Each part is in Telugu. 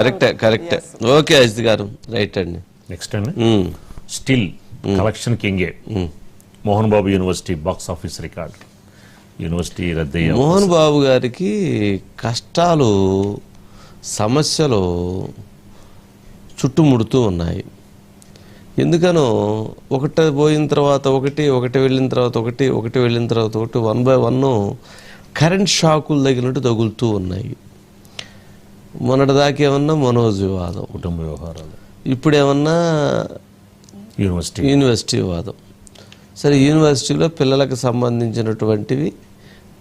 కరెక్టే. ఓకే అజిత్ గారు, రైట్ అండి. నెక్స్ట్ అండి, స్టిల్ కలెక్షన్ కింగే Mohan Babu university box office record. University రద్దయ్య మోహన్ బాబు గారికి కష్టాలు, సమస్యలు చుట్టుముడుతూ ఉన్నాయి. ఎందుకనో ఒకటి పోయిన తర్వాత ఒకటి వెళ్ళిన తర్వాత ఒకటి వెళ్ళిన తర్వాత ఒకటి 1 by 1 కరెంట్ షాకులు తగినట్టు తగులుతూ ఉన్నాయి. మొన్నటిదాకా ఏమన్నా మనోజ్ వివాదం, కుటుంబ వ్యవహారాలు, ఇప్పుడేమన్నా యూనివర్సిటీ వివాదం. సరే, యూనివర్సిటీలో పిల్లలకు సంబంధించినటువంటివి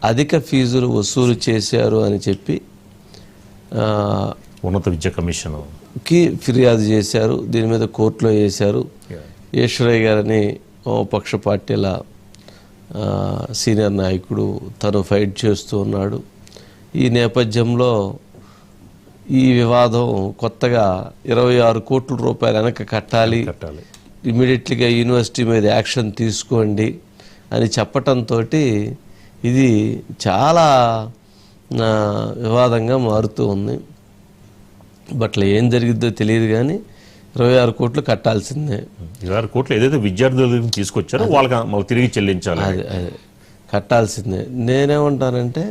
అధిక ఫీజులు వసూలు చేశారు అని చెప్పి ఉన్నత విద్యా కమిషన్ కి ఫిర్యాదు చేశారు. దీని మీద కోర్టులో వేశారు. ఈశ్వరయ్య గారని పక్ష పార్టీల సీనియర్ నాయకుడు తను ఫైట్ చేస్తూ ఉన్నాడు. ఈ నేపథ్యంలో ఈ వివాదం కొత్తగా 26 కోట్ల రూపాయలు వెనక కట్టాలి, ఇమీడియట్లీగా యూనివర్సిటీ మీద యాక్షన్ తీసుకోండి అని చెప్పటంతో ఇది చాలా వివాదంగా మారుతూ ఉంది. బట్ ఏం జరిగిద్దో తెలియదు, కానీ 26 కోట్లు కట్టాల్సిందే. 26 కోట్లు ఏదైతే విద్యార్థుల తీసుకొచ్చారో వాళ్ళకి తిరిగి చెల్లించాలి, అదే కట్టాల్సిందే. నేనేమంటానంటే,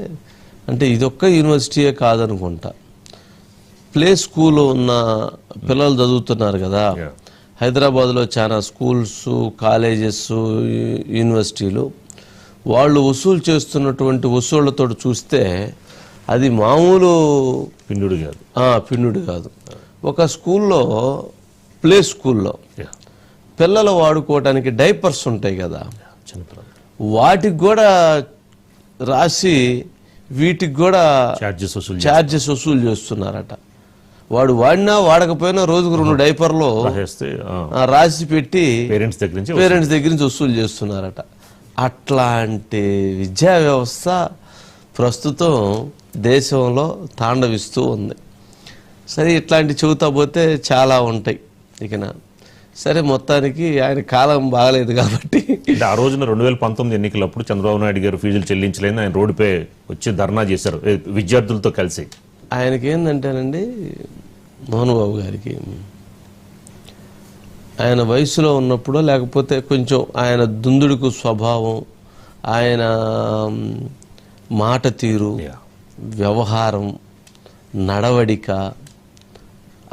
అంటే ఇదొక్క యూనివర్సిటీయే కాదనుకుంటా, ప్లే స్కూల్లో ఉన్న పిల్లలు చదువుతున్నారు కదా, హైదరాబాద్లో చాలా స్కూల్స్, కాలేజెస్, యూనివర్సిటీలు, వాళ్ళు వసూలు చేస్తున్నటువంటి వసూళ్లతో చూస్తే అది మామూలు పిండుడు కాదు. ఒక స్కూల్లో, ప్లే స్కూల్లో పిల్లలు వాడుకోవడానికి డైపర్స్ ఉంటాయి కదా, వాటికి కూడా రాసి వీటికి కూడా ఛార్జెస్ వసూలు చేస్తున్నారట. వాడు వాడినా వాడకపోయినా రోజుకు 2 డైపర్లు రాసి పెట్టి పేరెంట్స్ దగ్గర నుంచి వసూలు చేస్తున్నారట. అట్లాంటి విద్యా వ్యవస్థ ప్రస్తుతం దేశంలో తాండవిస్తూ ఉంది. సరే, ఇట్లాంటి చెబుతా పోతే చాలా ఉంటాయి. ఇక సరే, మొత్తానికి ఆయన కాలం బాగలేదు కాబట్టి ఆ రోజున 2019 ఎన్నికలప్పుడు చంద్రబాబు నాయుడు గారు ఫీజులు చెల్లించలేని ఆయన రోడ్డుపై వచ్చి ధర్నా చేశారు విద్యార్థులతో కలిసి. ఆయనకి ఏంటంటేనండి, మోహన్ బాబు గారికి ఆయన వయసులో ఉన్నప్పుడు, లేకపోతే కొంచెం ఆయన దుందుడుకు స్వభావం, ఆయన మాట తీరు, వ్యవహారం, నడవడిక,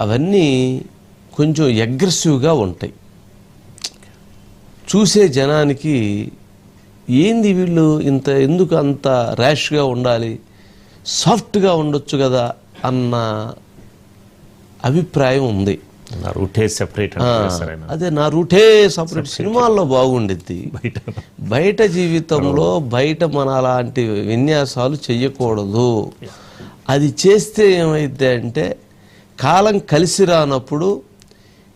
అవన్నీ కొంచెం అగ్రెసివ్గా ఉంటాయి. చూసే జనానికి ఏంది వీళ్ళు ఎందుకు అంత ర్యాష్గా ఉండాలి, సాఫ్ట్గా ఉండొచ్చు కదా అన్న అభిప్రాయం ఉంది. అదే నా రూటే సపరేట్. సినిమాల్లో బాగుండిద్ది, బయట జీవితంలో బయట మన అలాంటి విన్యాసాలు చెయ్యకూడదు. అది చేస్తే ఏమైంది అంటే, కాలం కలిసి రానప్పుడు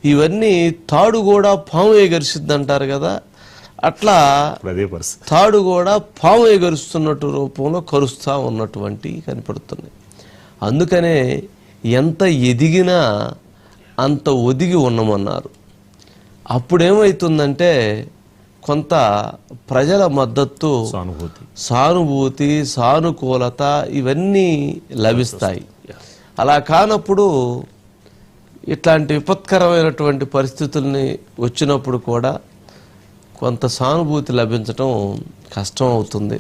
ఇవన్నీ తాడు కూడా పాము ఎగరిసిద్ది అంటారు కదా, అట్లా తాడు కూడా పాము ఎగరుస్తున్నట్టు రూపంలో కరుస్తూ ఉన్నటువంటి కనపడుతున్నాయి. అందుకనే ఎంత ఎదిగినా అంత ఒదిగి ఉండమన్నారు. అప్పుడేమవుతుందంటే, కొంత ప్రజల మద్దతు, సానుభూతి, సానుకూలత ఇవన్నీ లభిస్తాయి. అలా కానప్పుడు ఇట్లాంటి విపత్కరమైనటువంటి పరిస్థితుల్ని వచ్చినప్పుడు కూడా కొంత సానుభూతి లభించడం కష్టం అవుతుంది.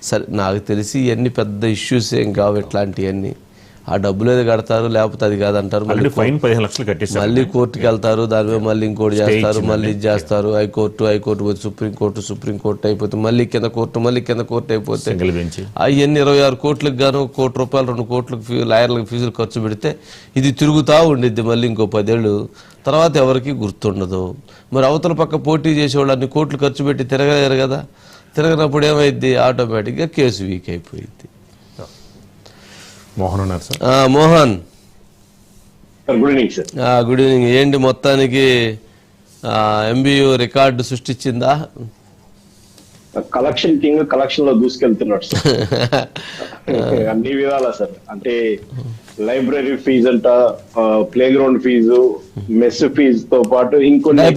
సరే, నాకు తెలిసి ఇవన్నీ పెద్ద ఇష్యూస్ ఏం కావు. ఇట్లాంటివన్నీ ఆ డబ్బులు ఏదో కడతారు, లేకపోతే అది కాదంటారు, మళ్ళీ 15 లక్షలు కట్టేసి మళ్ళీ కోర్టుకి వెళ్తారు, దాని మీద మళ్ళీ ఇంకోటి చేస్తారు, మళ్ళీ ఇది చేస్తారు, హైకోర్టు పోతే సుప్రీంకోర్టు అయిపోతే మళ్ళీ కింద కోర్టు అయిపోతే అవన్నీ 26 కోట్లకు గాను ₹1 కోటి 2 కోట్లకు లాయర్లకు ఫీజులు ఖర్చు పెడితే ఇది తిరుగుతూ ఉండిద్ది మళ్ళీ ఇంకో 10 ఏళ్ళు తర్వాత, ఎవరికి గుర్తుండదు. మరి అవతల పక్క పోటీ చేసేవాళ్ళు అన్ని కోట్లు ఖర్చు పెట్టి తిరగలేరు కదా, తిరగనప్పుడు ఏమైద్ది, ఆటోమేటిక్గా కేసు వీక్ అయిపోయింది. మోహన్ ఉన్నారు సార్. Mohan, good evening. ఏంటి మొత్తానికి ఎంబీయూ రికార్డు సృష్టించిందా? కలెక్షన్ కింగ్ కలెక్షన్ లో దూసుకెళ్తున్నాడు సార్. అన్ని విధాలా సార్. అంటే లైబ్రరీ ఫీజు అంట, playground fees, mess fees తో పాటు ఇంకొన్ని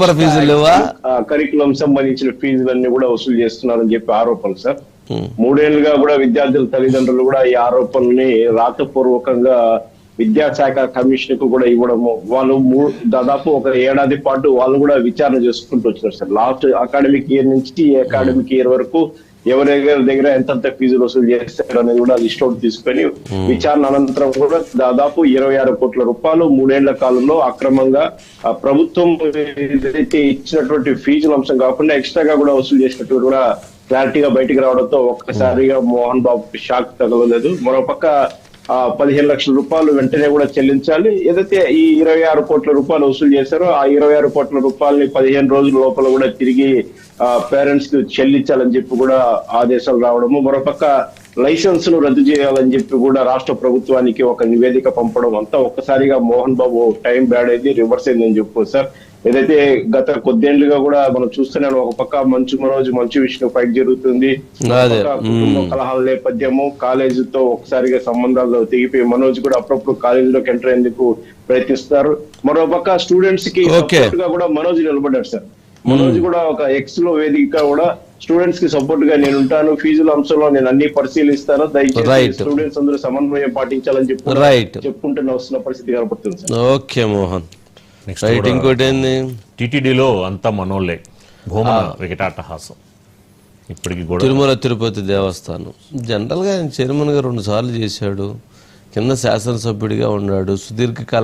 కరికులం సంబంధించిన ఫీజులన్నీ కూడా వసూలు చేస్తున్నారని చెప్పి ఆరోపణలు సార్. 3 ఏళ్లుగా కూడా విద్యార్థుల తల్లిదండ్రులు కూడా ఈ ఆరోపణల్ని రాతపూర్వకంగా విద్యాశాఖ కమిషన్ కు కూడా ఇవ్వడము, వాళ్ళు దాదాపు ఒక ఏడాది పాటు వాళ్ళు కూడా విచారణ చేసుకుంటూ వచ్చారు సార్. లాస్ట్ అకాడమిక్ ఇయర్ నుంచి ఈ అకాడమిక్ ఇయర్ వరకు ఎవరెవరి దగ్గర ఎంతంత ఫీజులు వసూలు చేస్తారు అనేది కూడా లిస్ట్ అవుట్ తీసుకొని విచారణ అనంతరం కూడా దాదాపు 26 కోట్ల రూపాయలు 3 ఏళ్ల కాలంలో అక్రమంగా ప్రభుత్వం ఏదైతే ఇచ్చినటువంటి ఫీజుల అంశం కాకుండా ఎక్స్ట్రాగా కూడా వసూలు చేసినట్టు కూడా క్లారిటీగా బయటికి రావడంతో ఒక్కసారిగా మోహన్ బాబు షాక్ తగలలేదు. మరోపక్క 15 లక్షల రూపాయలు వెంటనే కూడా చెల్లించాలి. ఏదైతే ఈ 26 కోట్ల రూపాయలు వసూలు చేశారో ఆ 26 కోట్ల రూపాయలని 15 రోజుల లోపల కూడా తిరిగి పేరెంట్స్ కి చెల్లించాలని చెప్పి కూడా ఆదేశాలు రావడము, మరోపక్క లైసెన్స్ ను రద్దు చేయాలని చెప్పి కూడా రాష్ట్ర ప్రభుత్వానికి ఒక నివేదిక పంపడం, అంతా ఒక్కసారిగా మోహన్ బాబు టైం బ్యాడ్ అయింది, రివర్స్ అయిందని చెప్పు సార్. ఏదైతే గత కొద్దేళ్లుగా కూడా మనం చూస్తున్నాం, ఒక పక్క మంచు మనోజ్ మంచు విష్ణు ఫైట్ జరుగుతుంది, కుటుంబ కలహాల నేపథ్యము, కాలేజీతో ఒకసారిగా సంబంధాలు తెగిపోయి మనోజ్ కూడా అప్పుడప్పుడు కాలేజీలోకి ఎంటర్ అయ్యేందుకు ప్రయత్నిస్తారు. మరోపక్క స్టూడెంట్స్ కి సపోర్ట్ గా కూడా మనోజ్ నిలబడ్డారు సార్. మనోజ్ కూడా ఒక ఎక్స్ లో వేదిక కూడా స్టూడెంట్స్ కి సపోర్ట్ గా నేను ఉంటాను, ఫీజుల అంశంలో నేను అన్ని పరిశీలిస్తాను, దయచేసి స్టూడెంట్స్ అందరూ సమన్వయం పాటించాలని చెప్పి చెప్పుకుంటూ వస్తున్న పరిస్థితి కనపడుతుంది సార్. ఓకే మోహన్. ఇంకోటి టీటీడీలో అంతా మనోళ్ళే, భూమన వికటాటహాసం. ఇప్పటికి కూడా తిరుమల తిరుపతి దేవస్థానం జనరల్ గా ఆయన చైర్మన్ గా 2 సార్లు చేశాడు, కింద శాసనసభ్యుడిగా ఉన్నాడు, సుదీర్ఘకాలం